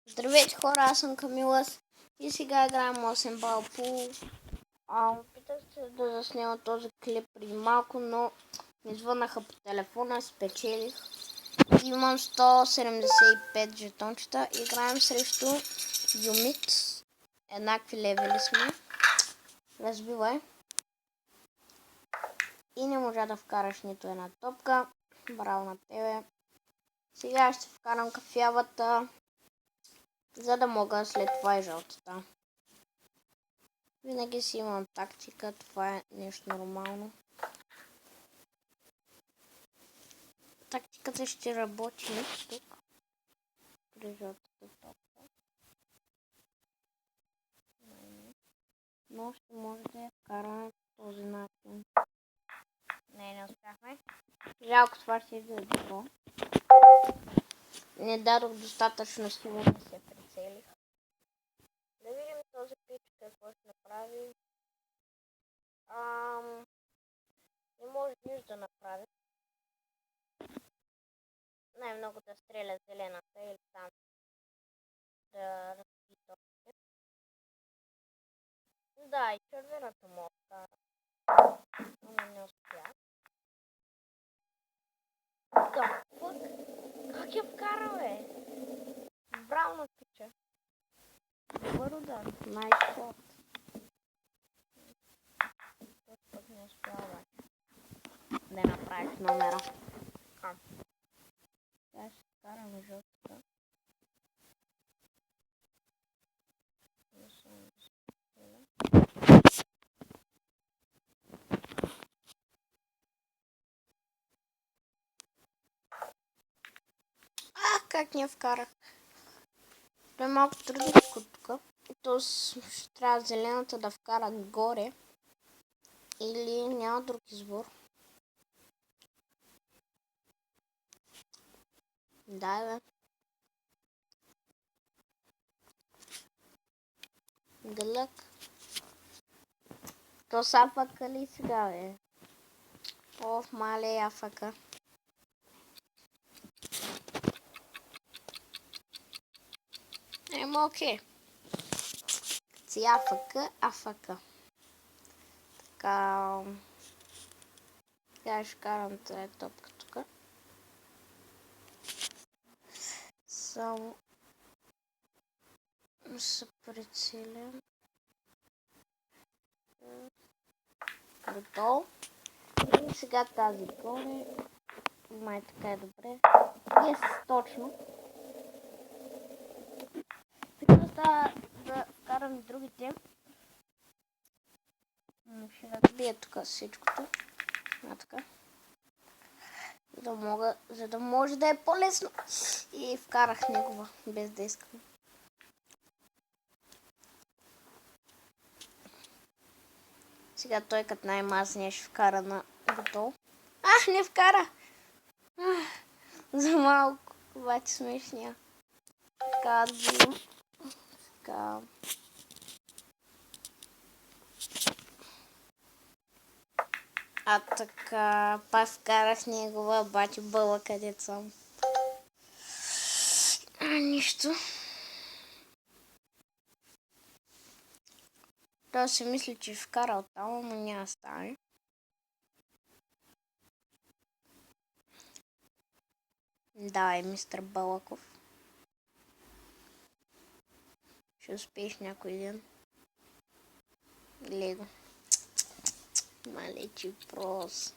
Здравейте хора, аз съм Камилас и сега играем 8 бал пул. Опитах се да заснема този клип преди малко, но ми звънаха по телефона, спечелих. Имам 175 жетончета. Играем срещу Юмит. Еднакви левели сме. Разбивай. И не можа да вкараш нито една топка. Браво на тебе. Сега ще вкарам кафявата, за да мога след това и жълтата. Винаги си имам тактика, това е нещо нормално. Тактиката ще работи тук. При жълтата топка. Но ще може да я вкараме по този начин. Не успяхме. Жалко, това ще да е добро. Не дадох достатъчно сила да се прицелих. Да видим този пич какво ще направи. Не може нищо да направи. Най-много да стреля зелената или там да разби топките. Да, и червената му вкара. Но не успя. Да, пък, как я вкара, бе? Браво на пича. Добър удар. Найс шот. Пък не успя обаче да направиш номера. Сега ще вкараме жълтата. Как не вкарах? Това е малко трудничко тук. То ще трябва зелената да вкара горе. Или няма друг избор. Да, бе. Гълък. То са афака ли сега, бе? Оф, мале афака. Ема окей. Си афака. Така. Сега ще карам тази топка тук. Само се прицелям. Готово. И сега тази горе. Май така е добре. Yes, точно. Така остава да вкарам другите. Ще разбия тук всичкото. Така. За да може да е по-лесно. И вкарах негова, без да искам. Сега той като най-мазния ще вкара на готово. Не вкара! За малко, обаче смешния. Така, взимам. Така. Така, пак вкарах негова, обаче бъла където съм. Нищо. Той се мисли, че вкара оттам, но няма стане. Давай, мистер Балаков. Ще успееш някой ден. Лего. Малечи прос.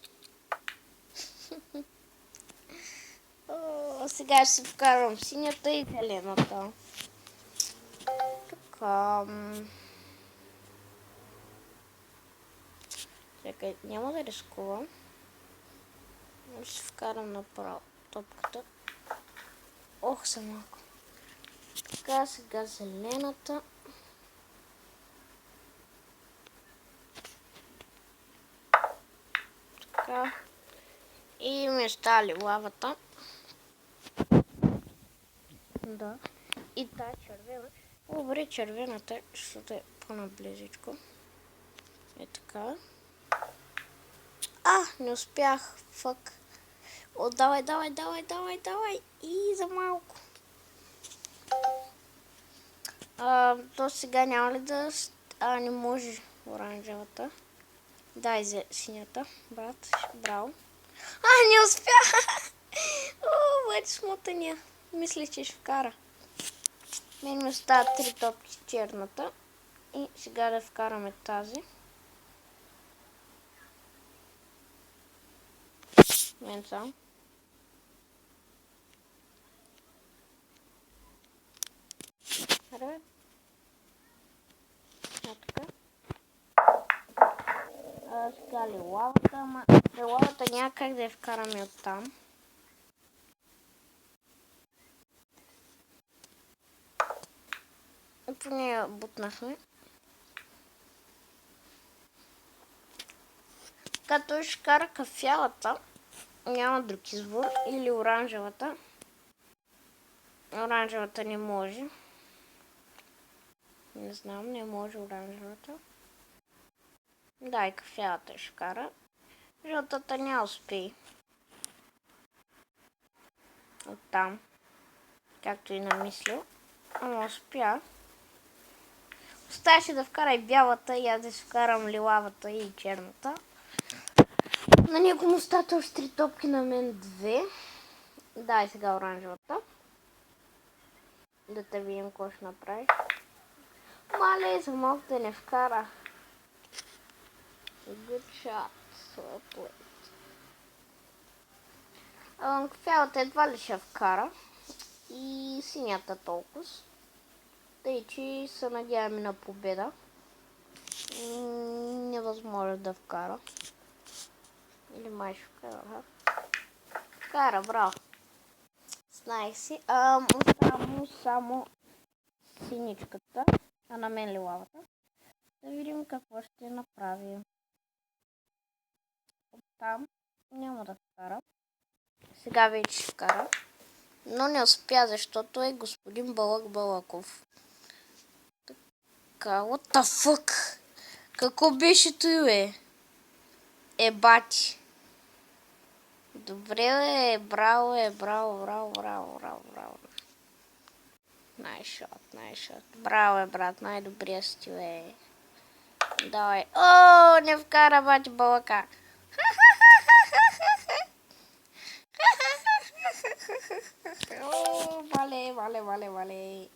Сега ще се вкарвам синята и зелената. Така. Чакай, няма да рискувам. Ще се вкарам направо топката. Ох, съм малко. Така, сега зелената. Така. И ми стали лавата. Да. И тази червена. Добре, червената, защото е по-наблизичко. Е така. Не успях. Фък. Давай. И за малко. То сега няма ли да... не може оранжевата. Дай за синята, брат. Браво. Не успя! Вече смотания. Мисля, че ще вкара. Мен ми остават 3 топки черната. И сега да вкараме тази. Мен сам. Аре. Така. Сега лилавата, ама лилавата няма как да я вкараме оттам. По нея бутнахме. Така той ще кара кафявата. Няма друг избор. Или оранжевата. Оранжевата не може. Не знам, не може оранжевата. Да, и кафявата ще кара. Жълтата няма успей. Оттам. Както и намислил. Ама успя. Оставаше да вкара и бялата, и аз да си вкарам лилавата и черната. На него му стат още 3 топки, на мен 2. Дай сега оранжевата. Да те видим какво ще направиш. Мале, за малко да не вкара. Good shot. Кафявата едва ли ще вкара. И синята толкова. Тъй, че се надяваме на победа. Невъзможно да вкара. Или май ще вкара, Вкара, браво. Знаех си. Само синичката. А на мен лилавата. Да видим какво ще направим. Оттам няма да вкара. Сега вече ще вкара. Но не успя, защото е господин Балък Балъков. Така, what the fuck? Какво беше той, бе? Бати. Добре, бе, браво, браво. Nice shot. Браво, брат, най-добрия си ти, бе. Давай. Не вкара бати Балъка. Вале.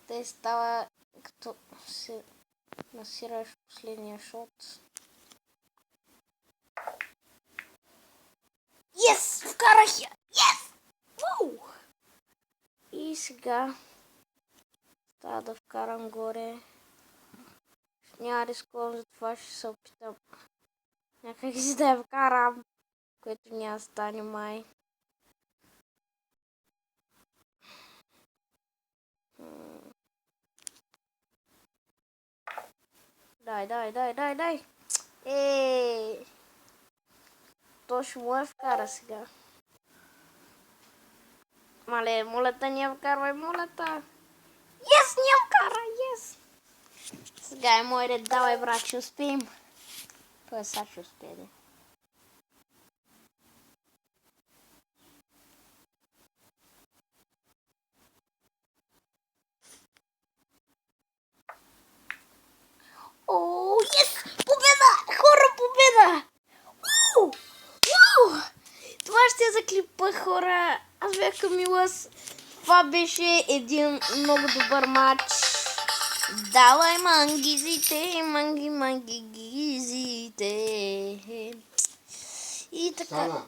Те става като се насираш последния шот. Yes! Вкарах я! Yes! И сега трябва да вкарам горе. Няма рискувам, затова ще се опитам някак си да я вкарам, което няма да стане май. Дай. То ще му я вкара сега. Мале, молята не я вкарвай, молята. Yes, не я вкара, yes. Сега е мой ред, давай, брат, ще успеем. Той сега ще успее. Yes! Победа! Хора, победа! Това ще е за клипа, хора. Аз бях Камилас. Това беше един много добър матч. Давай, мангизите, манги, гизите. И така.